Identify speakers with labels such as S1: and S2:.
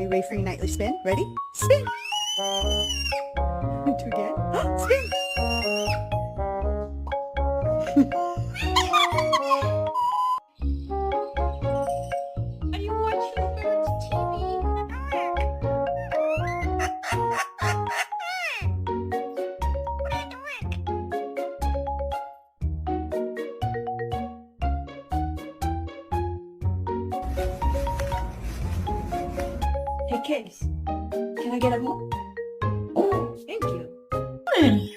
S1: Are you ready for your nightly spin? Ready? Spin! Do again. Spin!
S2: Are you watching Birds TV?
S1: Hey, Case. Can I get a book? Thank you.